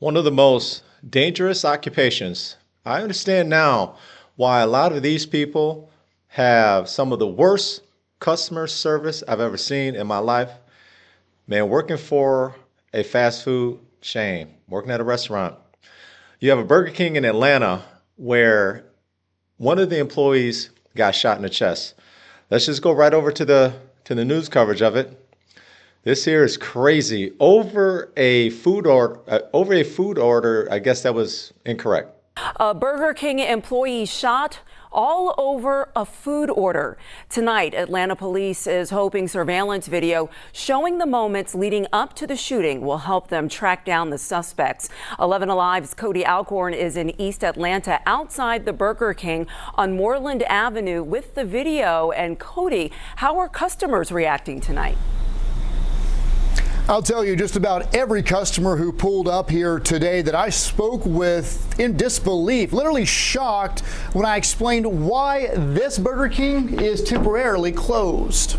One of the most dangerous occupations. I understand now why a lot of these people have some of the worst customer service I've ever seen in my life. Man, working for a fast food chain, working at a restaurant. You have a Burger King in Atlanta where one of the employees got shot in the chest. Let's just go right over to the news coverage of it. This here is crazy. Over a food order, I guess that was incorrect. A Burger King employee shot all over a food order. Tonight, Atlanta police is hoping surveillance video showing the moments leading up to the shooting will help them track down the suspects. 11 Alive's Cody Alcorn is in East Atlanta outside the Burger King on Moreland Avenue with the video. And Cody, how are customers reacting tonight? I'll tell you, just about every customer who pulled up here today that I spoke with in disbelief, literally shocked when I explained why this Burger King is temporarily closed.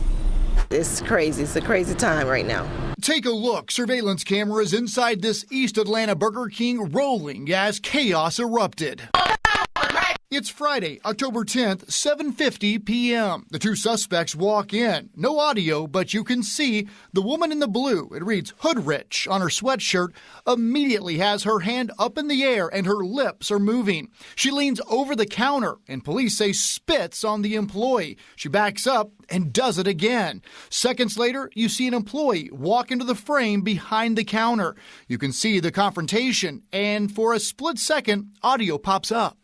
It's crazy. It's a crazy time right now. Take a look. Surveillance cameras inside this East Atlanta Burger King rolling as chaos erupted. It's Friday, October 10th, 7:50 p.m. The two suspects walk in. No audio, but you can see the woman in the blue, it reads Hood Rich on her sweatshirt, immediately has her hand up in the air and her lips are moving. She leans over the counter and police say spits on the employee. She backs up and does it again. Seconds later, you see an employee walk into the frame behind the counter. You can see the confrontation, and for a split second, audio pops up.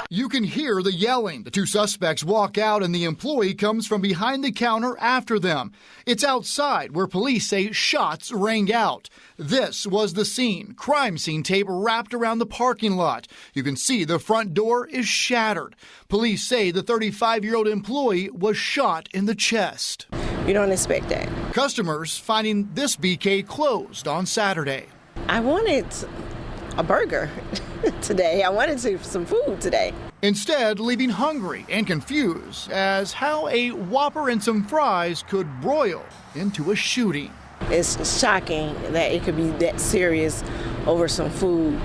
You can hear the yelling. The two suspects walk out and the employee comes from behind the counter after them. It's outside where police say shots rang out. This was the scene. Crime scene tape wrapped around the parking lot. You can see the front door is shattered. Police say the 35-year-old employee was shot in the chest. You don't expect that. Customers finding this BK closed on Saturday. I wanted a burger today. I wanted some food today. Instead, leaving hungry and confused as how a Whopper and some fries could broil into a shooting. It's shocking that it could be that serious over some food.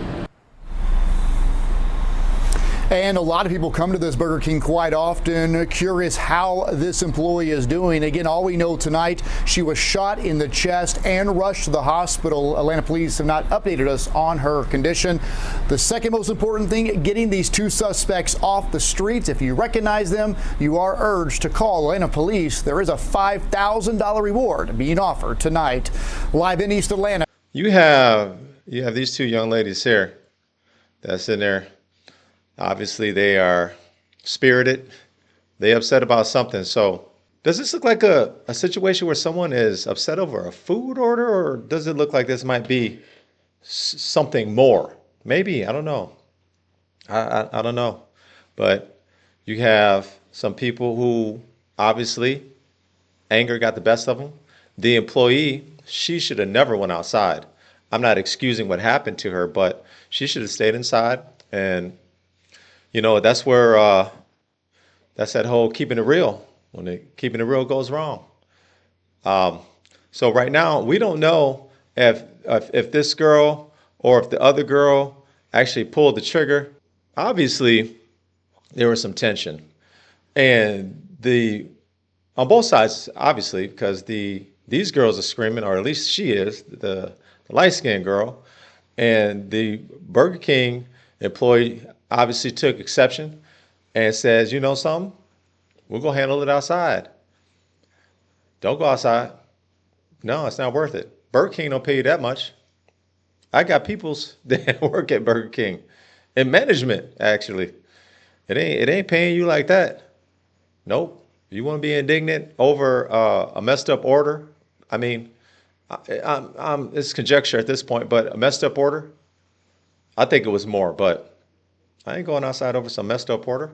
And a lot of people come to this Burger King quite often, curious how this employee is doing. Again, all we know tonight, she was shot in the chest and rushed to the hospital. Atlanta police have not updated us on her condition. The second most important thing, getting these two suspects off the streets. If you recognize them, you are urged to call Atlanta police. There is a $5,000 reward being offered tonight. Live in East Atlanta. You have these two young ladies here that's in there. Obviously, they are spirited. They upset about something. So does this look like a situation where someone is upset over a food order, or does it look like this might be something more? Maybe, I don't know. I don't know. But you have some people who obviously anger got the best of them. The employee, she should have never went outside. I'm not excusing what happened to her, but she should have stayed inside. And you know, that's where that's that whole keeping it real. When keeping it real goes wrong. So right now we don't know if this girl or if the other girl actually pulled the trigger. Obviously, there was some tension, and on both sides, obviously, because these girls are screaming, or at least she is, the light-skinned girl, and the Burger King employee obviously took exception and says, you know something, we're going to handle it outside. Don't go outside. No, it's not worth it. Burger King don't pay you that much. I got peoples that work at Burger King in management, actually. It ain't paying you like that. Nope. You want to be indignant over a messed up order? I mean, it's conjecture at this point, but a messed up order? I think it was more, but I ain't going outside over some messed up order.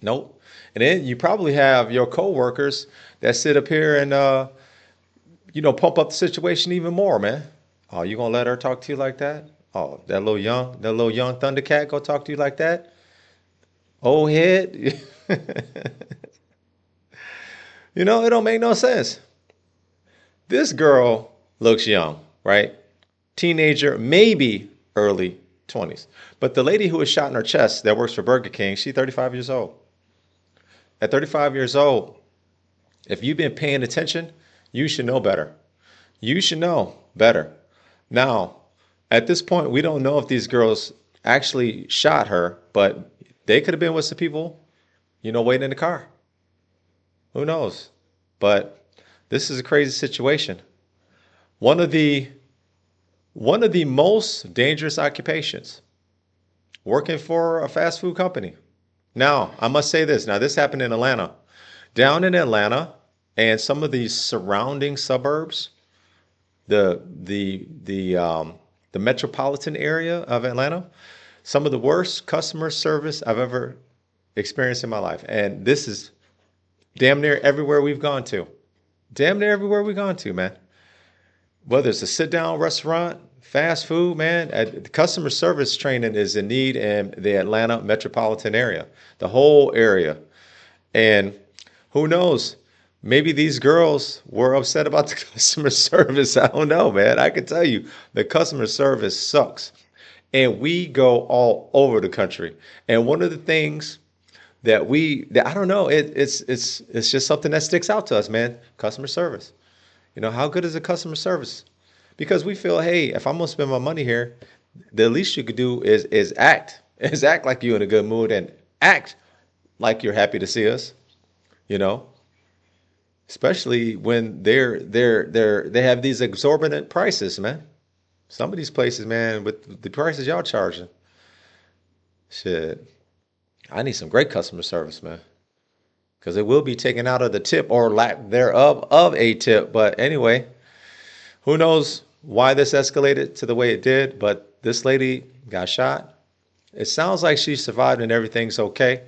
Nope. And then you probably have your coworkers that sit up here and, pump up the situation even more, man. Oh, you gonna let her talk to you like that? Oh, that little young Thundercat go talk to you like that? Old head. It don't make no sense. This girl looks young. right? Teenager, maybe early 20s. But the lady who was shot in her chest that works for Burger King, she's 35 years old. At 35 years old, if you've been paying attention, you should know better. You should know better. Now, at this point, we don't know if these girls actually shot her, but they could have been with some people, waiting in the car. Who knows? But this is a crazy situation. One of the most dangerous occupations, working for a fast food company. Now, I must say this. Now, this happened in Atlanta. Down in Atlanta and some of these surrounding suburbs, the metropolitan area of Atlanta, some of the worst customer service I've ever experienced in my life. And this is damn near everywhere we've gone to. Damn near everywhere we've gone to, man. Whether it's a sit-down restaurant, fast food, man, the customer service training is in need in the Atlanta metropolitan area, the whole area. And who knows? Maybe these girls were upset about the customer service. I don't know, man. I can tell you the customer service sucks. And we go all over the country. And one of the things that I don't know, it's just something that sticks out to us, man. Customer service. How good is the customer service? Because we feel, hey, if I'm gonna spend my money here, the least you could do is act like you're in a good mood and act like you're happy to see us. Especially when they have these exorbitant prices, man. Some of these places, man, with the prices y'all charging, shit. I need some great customer service, man, because it will be taken out of the tip or lack thereof of a tip. But anyway, who knows why this escalated to the way it did? But this lady got shot. It sounds like she survived and everything's okay.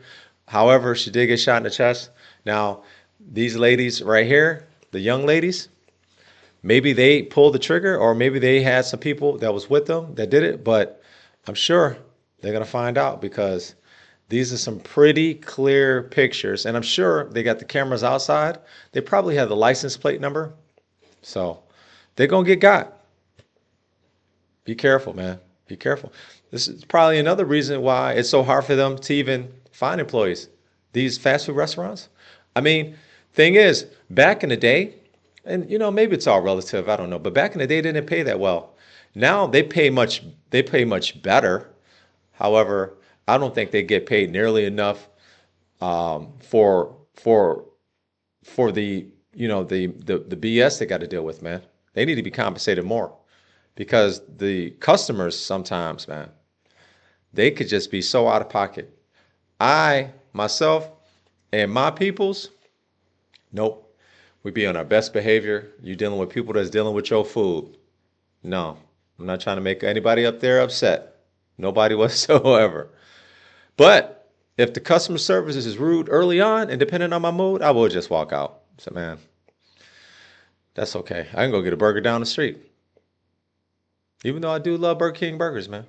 However, she did get shot in the chest. Now, these ladies right here, the young ladies, maybe they pulled the trigger or maybe they had some people that was with them that did it. But I'm sure they're going to find out because these are some pretty clear pictures. And I'm sure they got the cameras outside. They probably have the license plate number. So they're going to get got. Be careful, man. Be careful. This is probably another reason why it's so hard for them to even find employees. These fast food restaurants. I mean, thing is, back in the day, and maybe it's all relative, I don't know, but back in the day, they didn't pay that well. Now they pay much better. However, I don't think they get paid nearly enough for the the BS they got to deal with, man. They need to be compensated more because the customers sometimes, man, they could just be so out of pocket. I myself and my peoples, nope. We be on our best behavior. You dealing with people that's dealing with your food. No, I'm not trying to make anybody up there upset. Nobody whatsoever. But if the customer service is rude early on and depending on my mood, I will just walk out. So, man, that's okay. I can go get a burger down the street. Even though I do love Burger King burgers, man.